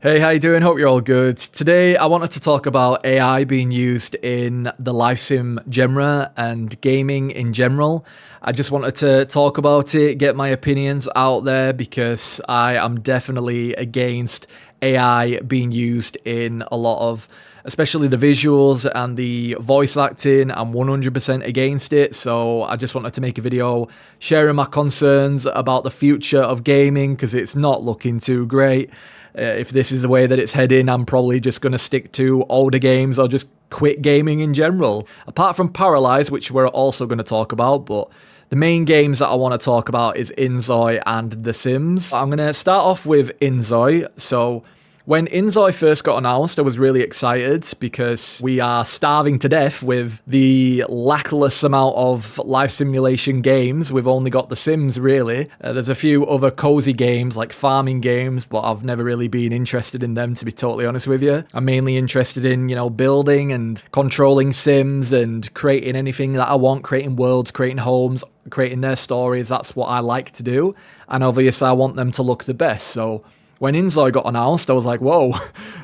Hey, how you doing? Hope you're all good. Today, I wanted to talk about AI being used in the life sim genre and gaming in general. I just wanted to talk about it, get my opinions out there because I am definitely against AI being used in a lot of, especially the visuals and the voice acting. I'm 100% against it. So I just wanted to make a video sharing my concerns about the future of gaming because it's not looking too great. If this is the way that it's heading, I'm probably just going to stick to older games or just quit gaming in general. Apart from Paralives, which we're also going to talk about, but the main games that I want to talk about is Inzoi and The Sims. I'm going to start off with Inzoi. So when Inzoi first got announced, I was really excited because we are starving to death with the lackless amount of life simulation games. We've only got The Sims, really. There's a few other cozy games, like farming games, but I've never really been interested in them, to be totally honest with you. I'm mainly interested in, building and controlling Sims and creating anything that I want, creating worlds, creating homes, creating their stories. That's what I like to do. And obviously, I want them to look the best. So when Inzoi got announced, I was like, whoa,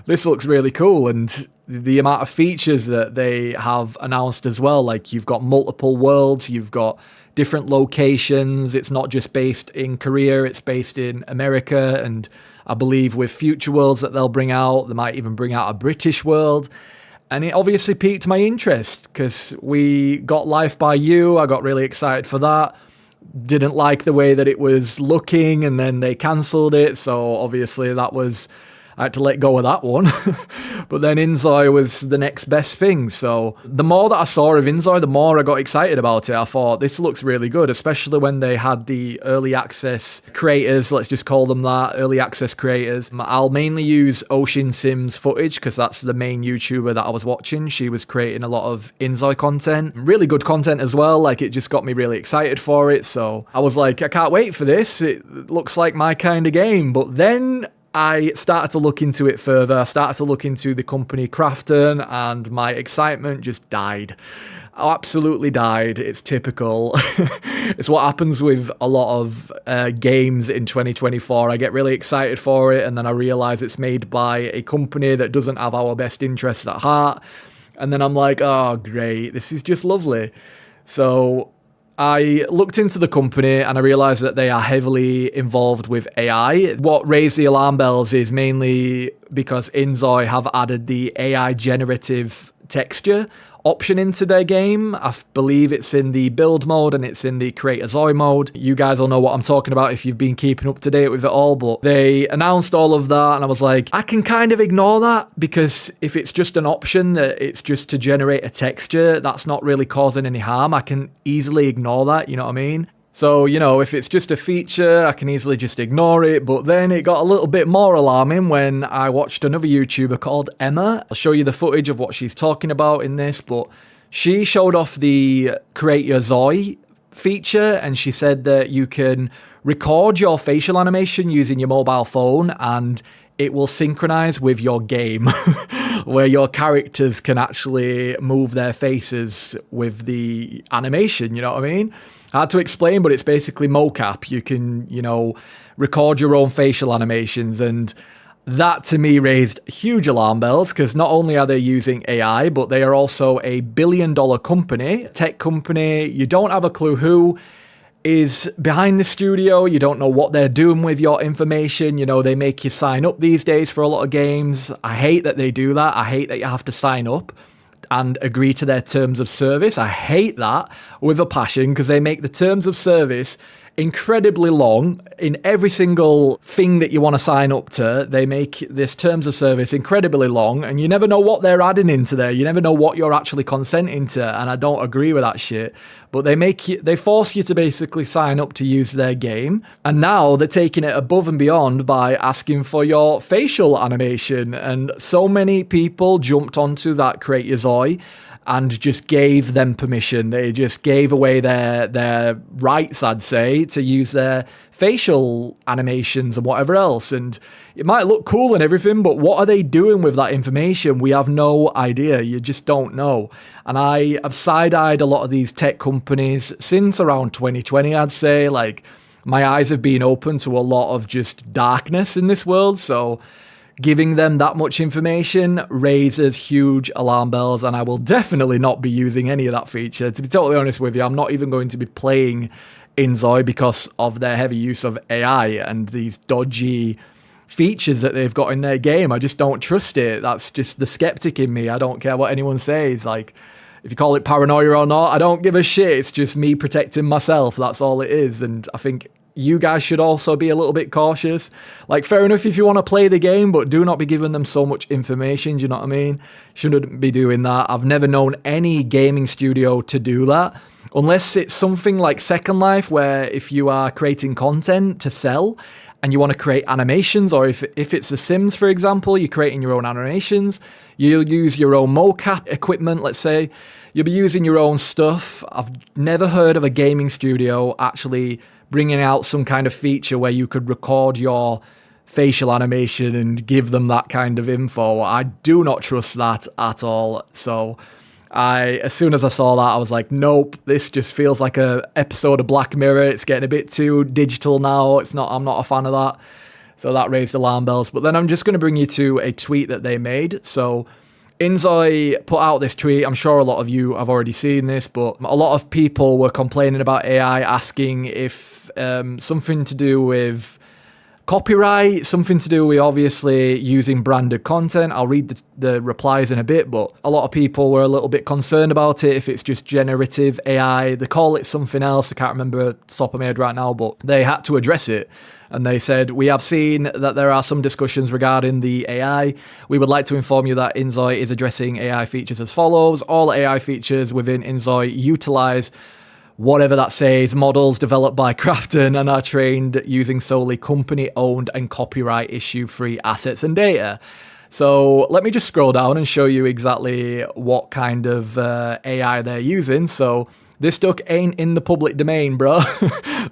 this looks really cool. And the amount of features that they have announced as well, like you've got multiple worlds, you've got different locations. It's not just based in Korea, it's based in America. And I believe with future worlds that they'll bring out, they might even bring out a British world. And it obviously piqued my interest because we got Life by You. I got really excited for that. Didn't like the way that it was looking, and then they cancelled it, so obviously I had to let go of that one. But then Inzoi was the next best thing, so the more that I saw of Inzoi, the more I got excited about it. I thought, this looks really good, especially when they had the early access creators, let's just call them that, early access creators. I'll mainly use Ocean Sims footage because that's the main YouTuber that I was watching. She was creating a lot of Inzoi content, really good content as well, like it just got me really excited for it, so I was like, I can't wait for this, it looks like my kind of game. But then I started to look into it further. I started to look into the company Crafton, and my excitement just died. Absolutely died. It's typical. It's what happens with a lot of games in 2024. I get really excited for it, and then I realize it's made by a company that doesn't have our best interests at heart. And then I'm like, oh, great. This is just lovely. So I looked into the company and I realized that they are heavily involved with AI. What raised the alarm bells is mainly because Inzoi have added the AI generative texture option into their game. I believe it's in the build mode and it's in the create a Zoi mode. You guys will know what I'm talking about if you've been keeping up to date with it all, but they announced all of that and I was like, I can kind of ignore that because if it's just an option that it's just to generate a texture, that's not really causing any harm. I can easily ignore that, you know what I mean? So, if it's just a feature, I can easily just ignore it. But then it got a little bit more alarming when I watched another YouTuber called Emma. I'll show you the footage of what she's talking about in this, but she showed off the Create Your Zoi feature, and she said that you can record your facial animation using your mobile phone, and it will synchronize with your game, where your characters can actually move their faces with the animation, you know what I mean? Hard to explain, but it's basically mocap. You can, record your own facial animations, and that to me raised huge alarm bells because not only are they using AI, but they are also a billion-dollar company, tech company. You don't have a clue who is behind the studio. You don't know what they're doing with your information. They make you sign up these days for a lot of games. I hate that they do that. I hate that you have to sign up and agree to their terms of service. I hate that with a passion because they make the terms of service incredibly long. In every single thing that you want to sign up to, they make this terms of service incredibly long, and you never know what they're adding into there. You never know what you're actually consenting to, and I don't agree with that shit. But they force you to basically sign up to use their game, and now they're taking it above and beyond by asking for your facial animation, and so many people jumped onto that Create Your Zoi and just gave them permission. They just gave away their rights, I'd say, to use their facial animations and whatever else. And it might look cool and everything, but what are they doing with that information? We have no idea. You just don't know. And I have side-eyed a lot of these tech companies since around 2020, I'd say. Like, my eyes have been open to a lot of just darkness in this world. So giving them that much information raises huge alarm bells, and I will definitely not be using any of that feature. To be totally honest with you, I'm not even going to be playing Inzoi because of their heavy use of AI and these dodgy features that they've got in their game. I just don't trust it. That's just the skeptic in me. I don't care what anyone says. Like, if you call it paranoia or not, I don't give a shit. It's just me protecting myself. That's all it is. And I think you guys should also be a little bit cautious. Like, fair enough if you want to play the game, but do not be giving them so much information. Do you know what I mean? Shouldn't be doing that. I've never known any gaming studio to do that. Unless it's something like Second Life, where if you are creating content to sell and you want to create animations, or if it's The Sims, for example, you're creating your own animations, you'll use your own mocap equipment, let's say. You'll be using your own stuff. I've never heard of a gaming studio actually bringing out some kind of feature where you could record your facial animation and give them that kind of info. I do not trust that at all. So as soon as I saw that, I was like, nope, this just feels like a episode of Black Mirror. It's getting a bit too digital now. I'm not a fan of that. So that raised alarm bells. But then I'm just going to bring you to a tweet that they made. So Inzoi put out this tweet. I'm sure a lot of you have already seen this, but a lot of people were complaining about AI, asking if something to do with copyright, something to do with obviously using branded content. I'll read the replies in a bit, but a lot of people were a little bit concerned about it, if it's just generative AI. They call it something else. I can't remember the top of my head right now, but they had to address it. And they said, we have seen that there are some discussions regarding the AI. We would like to inform you that Inzoi is addressing AI features as follows. All AI features within Inzoi utilize whatever that says, models developed by Krafton and are trained using solely company-owned and copyright issue-free assets and data. So let me just scroll down and show you exactly what kind of AI they're using. So this duck ain't in the public domain, bro.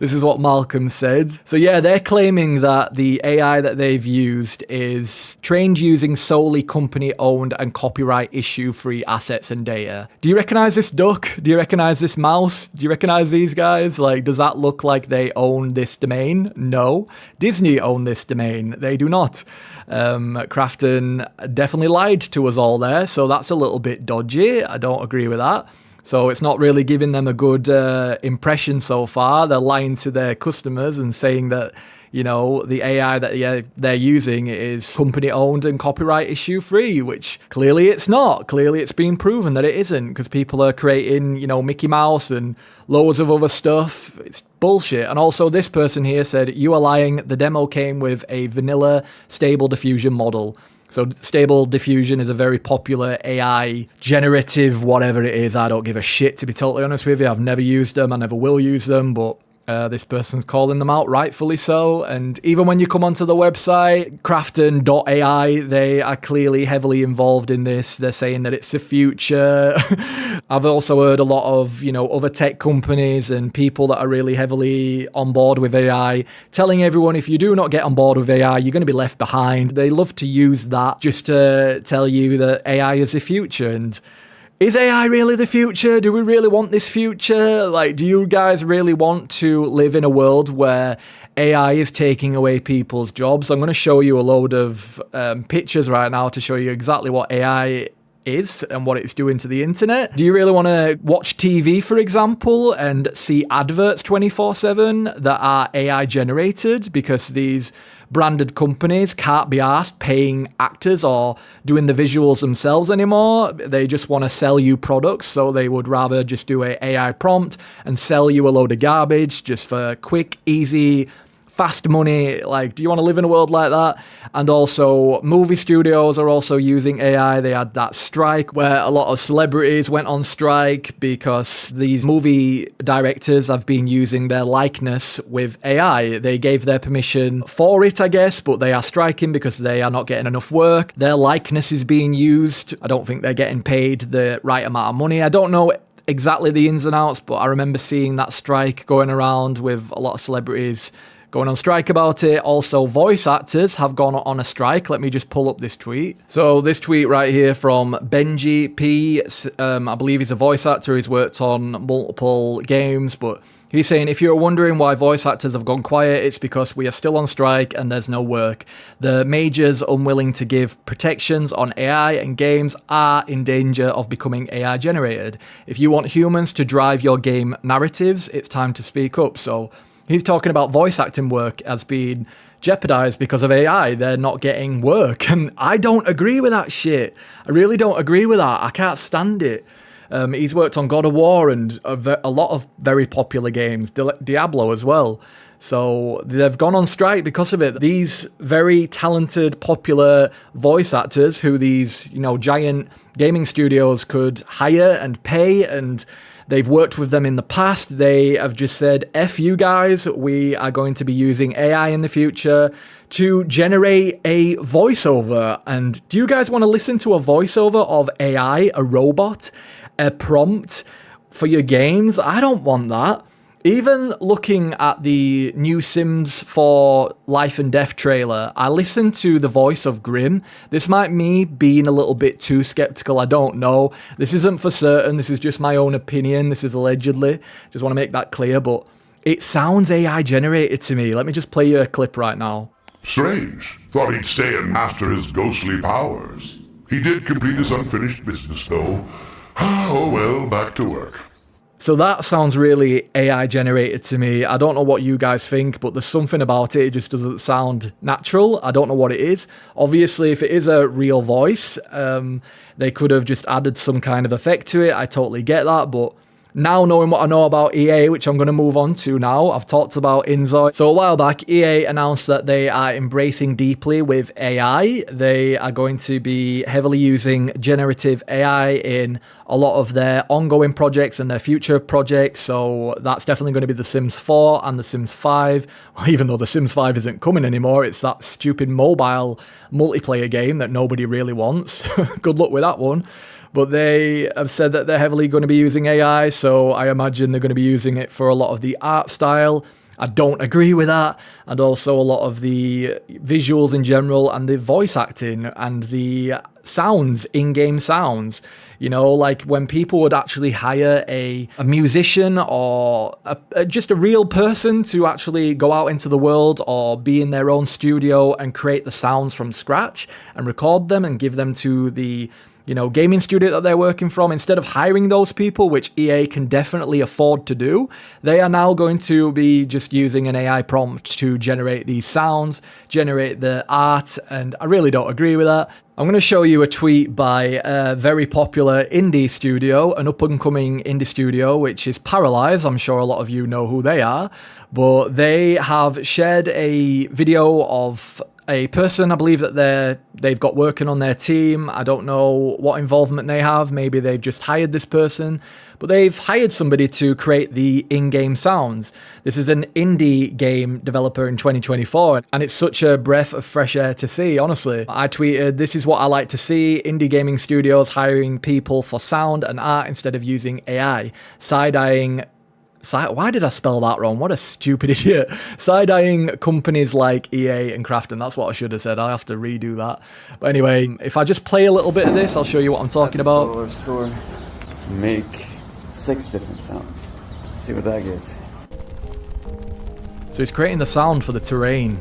This is what Malcolm said. So yeah, they're claiming that the AI that they've used is trained using solely company-owned and copyright issue-free assets and data. Do you recognize this duck? Do you recognize this mouse? Do you recognize these guys? Like, does that look like they own this domain? No. Disney own this domain. They do not. Krafton definitely lied to us all there, so that's a little bit dodgy. I don't agree with that. So it's not really giving them a good impression so far. They're lying to their customers and saying that, you know, the AI that they're using is company-owned and copyright issue-free, which clearly it's not. Clearly it's been proven that it isn't, because people are creating, you know, Mickey Mouse and loads of other stuff. It's bullshit. And also this person here said, you are lying. The demo came with a vanilla stable diffusion model. So Stable Diffusion is a very popular AI generative whatever it is. I don't give a shit, to be totally honest with you. I've never used them. I never will use them, but this person's calling them out, rightfully so. And even when you come onto the website, Krafton.ai, they are clearly heavily involved in this. They're saying that it's the future. I've also heard a lot of, you know, other tech companies and people that are really heavily on board with AI telling everyone, if you do not get on board with AI, you're going to be left behind. They love to use that just to tell you that AI is the future. And is AI really the future? Do we really want this future? Like, do you guys really want to live in a world where AI is taking away people's jobs? I'm going to show you a load of pictures right now to show you exactly what AI is and what it's doing to the internet. Do you really want to watch TV, for example, and see adverts 24/7 that are AI generated because these branded companies can't be asked paying actors or doing the visuals themselves anymore? They just want to sell you products, so they would rather just do a AI prompt and sell you a load of garbage just for quick, easy, fast money. Like, do you want to live in a world like that? And also, movie studios are also using AI. They had that strike where a lot of celebrities went on strike because these movie directors have been using their likeness with AI. They gave their permission for it, I guess, but they are striking because they are not getting enough work. Their likeness is being used. I don't think they're getting paid the right amount of money. I don't know exactly the ins and outs, but I remember seeing that strike going around with a lot of celebrities going on strike about it. Also, voice actors have gone on a strike. Let me just pull up this tweet. So this tweet right here from Benji P. I believe he's a voice actor. He's worked on multiple games, but He's saying, if you're wondering why voice actors have gone quiet, it's because we are still on strike and there's no work. The majors unwilling to give protections on AI and games are in danger of becoming AI generated. If you want humans to drive your game narratives, it's time to speak up. So he's talking about voice acting work as being jeopardized because of AI. They're not getting work. And I don't agree with that shit. I really don't agree with that. I can't stand it. He's worked on God of War and a lot of very popular games, Diablo as well. So they've gone on strike because of it. These very talented, popular voice actors who these, giant gaming studios could hire and pay, and they've worked with them in the past. They have just said, F you guys, we are going to be using AI in the future to generate a voiceover. And do you guys want to listen to a voiceover of AI, a robot? A prompt for your games? I don't want that. Even looking at the new Sims 4 Life and Death trailer, I listened to the voice of Grim. This might me being a little bit too skeptical, I don't know. This isn't for certain, this is just my own opinion, this is allegedly. Just want to make that clear, but it sounds AI generated to me. Let me just play you a clip right now. Strange. Thought he'd stay and master his ghostly powers. He did complete his unfinished business, though. Oh well, back to work. So that sounds really AI generated to me. I don't know what you guys think, but there's something about it. It just doesn't sound natural. I don't know what it is. Obviously, if it is a real voice, they could have just added some kind of effect to it. I totally get that, but now knowing what I know about EA, which I'm going to move on to now, I've talked about Inzoi. So a while back, EA announced that they are embracing deeply with AI. They are going to be heavily using generative AI in a lot of their ongoing projects and their future projects. So that's definitely going to be The Sims 4 and The Sims 5. Well, even though The Sims 5 isn't coming anymore, it's that stupid mobile multiplayer game that nobody really wants. Good luck with that one. But they have said that they're heavily going to be using AI, so I imagine they're going to be using it for a lot of the art style. I don't agree with that, and also a lot of the visuals in general, and the voice acting, and the sounds, in-game sounds. Like when people would actually hire a musician or just a real person to actually go out into the world or be in their own studio and create the sounds from scratch and record them and give them to the gaming studio that they're working from. Instead of hiring those people, which EA can definitely afford to do, they are now going to be just using an AI prompt to generate these sounds, generate the art, and I really don't agree with that. I'm going to show you a tweet by a very popular indie studio, an up-and-coming indie studio, which is Paralives. I'm sure a lot of you know who they are, but they have shared a video of a person, I believe, that they've got working on their team. I don't know what involvement they have. Maybe they've just hired this person, but they've hired somebody to create the in-game sounds. This is an indie game developer in 2024, and it's such a breath of fresh air to see, honestly. I tweeted, "This is what I like to see, indie gaming studios hiring people for sound and art instead of using AI. Side-eyeing why did I spell that wrong? What a stupid idiot. Side-eyeing companies like EA and Crafton." That's what I should have said. I have to redo that. But anyway, if I just play a little bit of this, I'll show you what I'm talking about. Dollar store to make 6 different sounds. Let's see what that gets. So he's creating the sound for the terrain.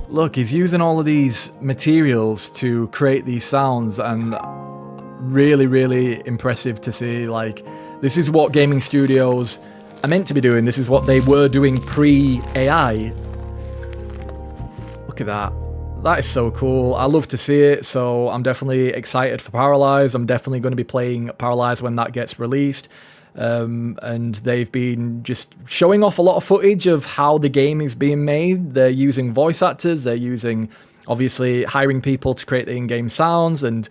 Look, he's using all of these materials to create these sounds, and really, really impressive to see. Like, this is what gaming studios are meant to be doing. This is what they were doing pre-AI. Look at that. That is so cool. I love to see it, so I'm definitely excited for Paralives. I'm definitely going to be playing Paralives when that gets released. And they've been just showing off a lot of footage of how the game is being made. They're using voice actors. They're using, obviously, hiring people to create the in-game sounds, and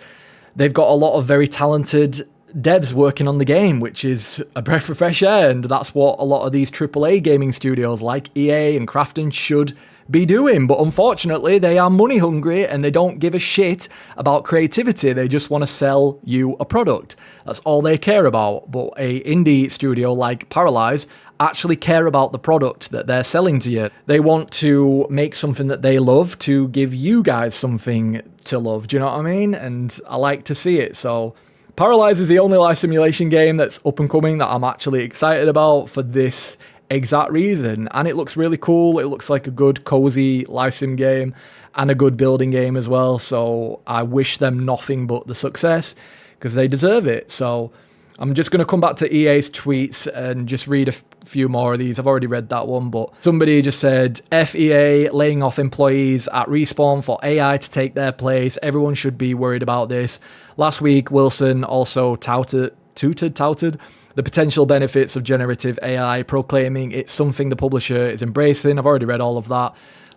they've got a lot of very talented devs working on the game, which is a breath of fresh air, and that's what a lot of these AAA gaming studios like EA and Crafton should be doing. But unfortunately, they are money hungry and they don't give a shit about creativity. They just want to sell you a product. That's all they care about. But a indie studio like Paralives actually care about the product that they're selling to you. They want to make something that they love to give you guys something to love. Do you know what I mean? And I like to see it. So Paralives is the only life simulation game that's up and coming that I'm actually excited about for this exact reason. And it looks really cool. It looks like a good, cozy life sim game and a good building game as well. So I wish them nothing but the success because they deserve it. So I'm just going to come back to EA's tweets and just read a few more of these. I've already read that one, but somebody just said, FEA laying off employees at Respawn for AI to take their place. Everyone should be worried about this. Last week, Wilson also touted the potential benefits of generative AI, proclaiming it's something the publisher is embracing. I've already read all of that,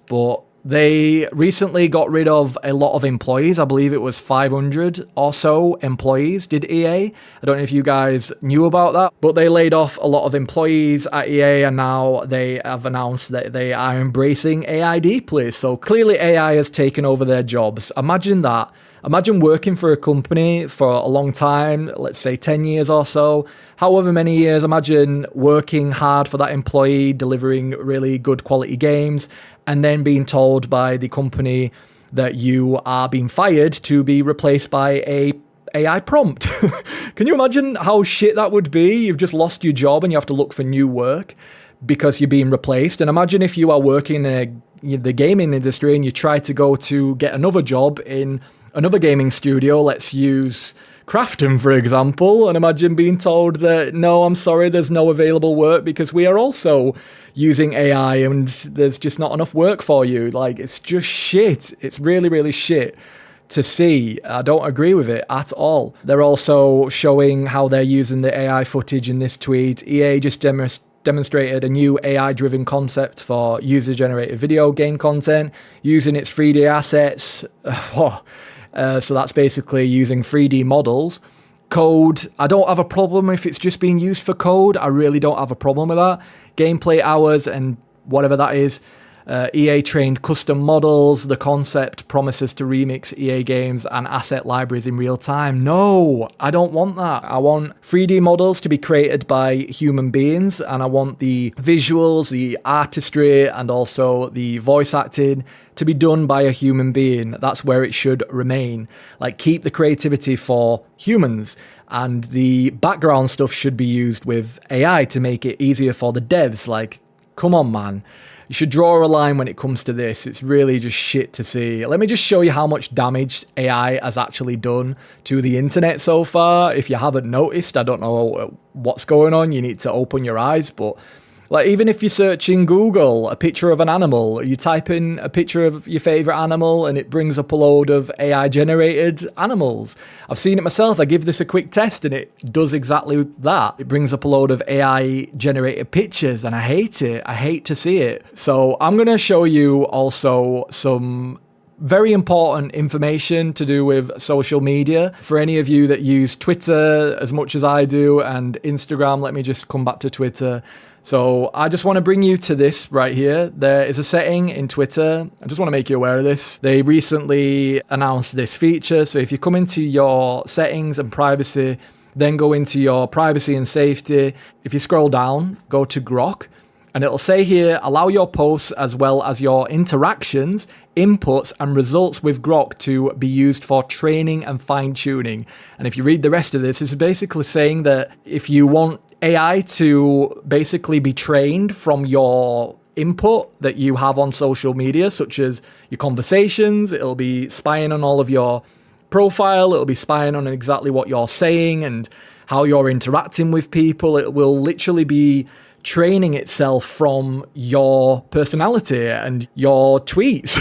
but they recently got rid of a lot of employees. I believe it was 500 or so employees did EA. I don't know if you guys knew about that, but they laid off a lot of employees at EA and now they have announced that they are embracing AI deeply. So clearly AI has taken over their jobs. Imagine that. Imagine working for a company for a long time, let's say 10 years or so, however many years. Imagine working hard for that employee, delivering really good quality games, and then being told by the company that you are being fired to be replaced by a AI prompt. Can you imagine how shit that would be? You've just lost your job and you have to look for new work because you're being replaced. And imagine if you are working in the gaming industry and you try to go to get another job in another gaming studio, let's use Crafton, for example, and imagine being told that, no, I'm sorry, there's no available work because we are also using AI and there's just not enough work for you. Like, it's just shit. It's really, really shit to see. I don't agree with it at all. They're also showing how they're using the AI footage in this tweet. EA just demonstrated a new AI-driven concept for user-generated video game content using its 3D assets. So that's basically using 3D models. Code, I don't have a problem if it's just being used for code. I really don't have a problem with that. Gameplay hours and whatever that is. EA trained custom models. The concept promises to remix EA games and asset libraries in real time. No, I don't want that. I want 3D models to be created by human beings, and I want the visuals, the artistry, and also the voice acting to be done by a human being. That's where it should remain. Like, keep the creativity for humans. And the background stuff should be used with AI to make it easier for the devs. Like, come on, man. You should draw a line when it comes to this. It's really just shit to see. Let me just show you how much damage AI has actually done to the internet so far. If you haven't noticed, I don't know what's going on. You need to open your eyes, but like, even if you search in Google a picture of an animal, you type in a picture of your favorite animal and it brings up a load of AI generated animals. I've seen it myself. I give this a quick test and it does exactly that. It brings up a load of AI generated pictures and I hate it. I hate to see it. So I'm going to show you also some very important information to do with social media. For any of you that use Twitter as much as I do and Instagram, let me just come back to Twitter. So I just want to bring you to this right here. There is a setting in Twitter. I just want to make you aware of this. They recently announced this feature. So if you come into your settings and privacy, then go into your privacy and safety. If you scroll down, go to Grok, and it'll say here, allow your posts as well as your interactions, inputs and results with Grok to be used for training and fine tuning. And if you read the rest of this, it's basically saying that if you want AI to basically be trained from your input that you have on social media, such as your conversations, it'll be spying on all of your profile, it'll be spying on exactly what you're saying and how you're interacting with people. It will literally be training itself from your personality and your tweets.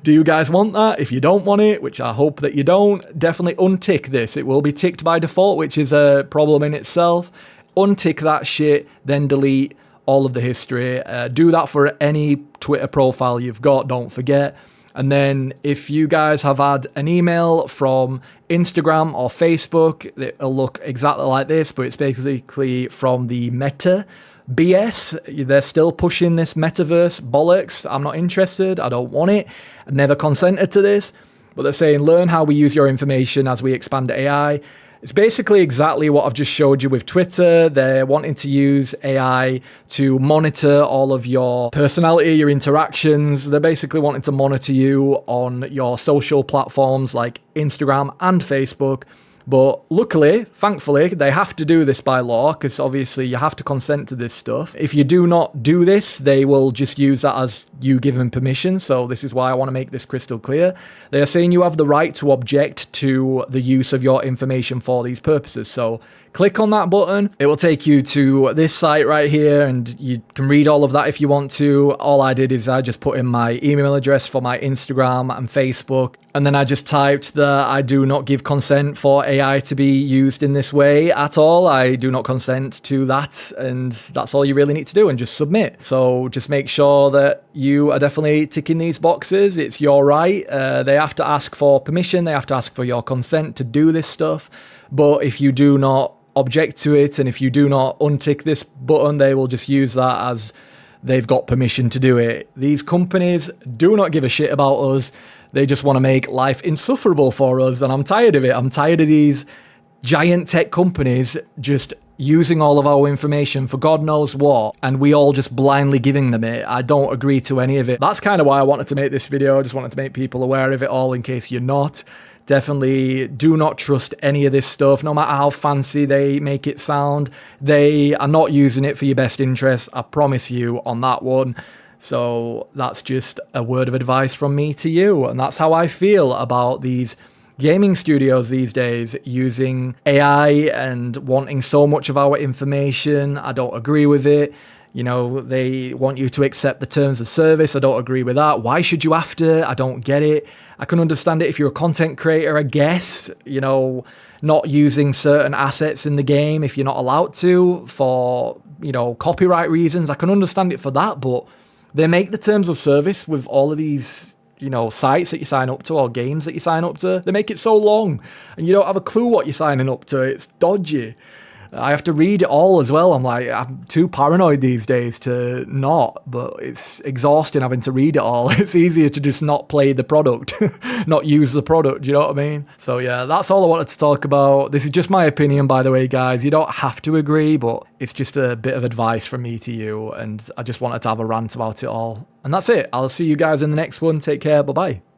Do you guys want that? If you don't want it, which I hope that you don't, definitely untick this. It will be ticked by default, which is a problem in itself. Untick that shit, then delete all of the history. Do that for any Twitter profile you've got, don't forget. And then if you guys have had an email from Instagram or Facebook, it'll look exactly like this, but it's basically from the Meta BS. They're still pushing this metaverse bollocks. I'm not interested. I don't want it. I never consented to this. But they're saying, learn how we use your information as we expand AI. It's basically exactly what I've just showed you with Twitter. They're wanting to use AI to monitor all of your personality, your interactions. They're basically wanting to monitor you on your social platforms like Instagram and Facebook. But luckily, thankfully, they have to do this by law because obviously you have to consent to this stuff. If you do not do this, they will just use that as you giving permission. So this is why I want to make this crystal clear. They are saying you have the right to object to the use of your information for these purposes. So click on that button. It will take you to this site right here, and you can read all of that if you want to. All I did is I just put in my email address for my Instagram and Facebook, and then I just typed that I do not give consent for AI to be used in this way at all. I do not consent to that, and that's all you really need to do, and just submit. So just make sure that you are definitely ticking these boxes. It's your right. They have to ask for permission. They have to ask for your consent to do this stuff. But if you do not object to it, and if you do not untick this button, they will just use that as they've got permission to do it. These companies do not give a shit about us. They just want to make life insufferable for us, and I'm tired of it. I'm tired of these giant tech companies just using all of our information for God knows what, and we all just blindly giving them it. I don't agree to any of it. That's kind of why I wanted to make this video. I just wanted to make people aware of it all in case you're not. Definitely do not trust any of this stuff, no matter how fancy they make it sound. They are not using it for your best interest, I promise you on that one. So that's just a word of advice from me to you. And that's how I feel about these gaming studios these days using AI and wanting so much of our information. I don't agree with it. You know, they want you to accept the terms of service. I don't agree with that. Why should you have to? I don't get it. I can understand it if you're a content creator, I guess, you know, not using certain assets in the game if you're not allowed to for, you know, copyright reasons. I can understand it for that, but they make the terms of service with all of these, you know, sites that you sign up to or games that you sign up to. They make it so long and you don't have a clue what you're signing up to. It's dodgy. I have to read it all as well. I'm too paranoid these days to not, but it's exhausting having to read it all. It's easier to just not play the product, not use the product, you know what I mean? So yeah, that's all I wanted to talk about. This is just my opinion, by the way, guys. You don't have to agree, but it's just a bit of advice from me to you, and I just wanted to have a rant about it all. And that's it. I'll see you guys in the next one. Take care. Bye-bye.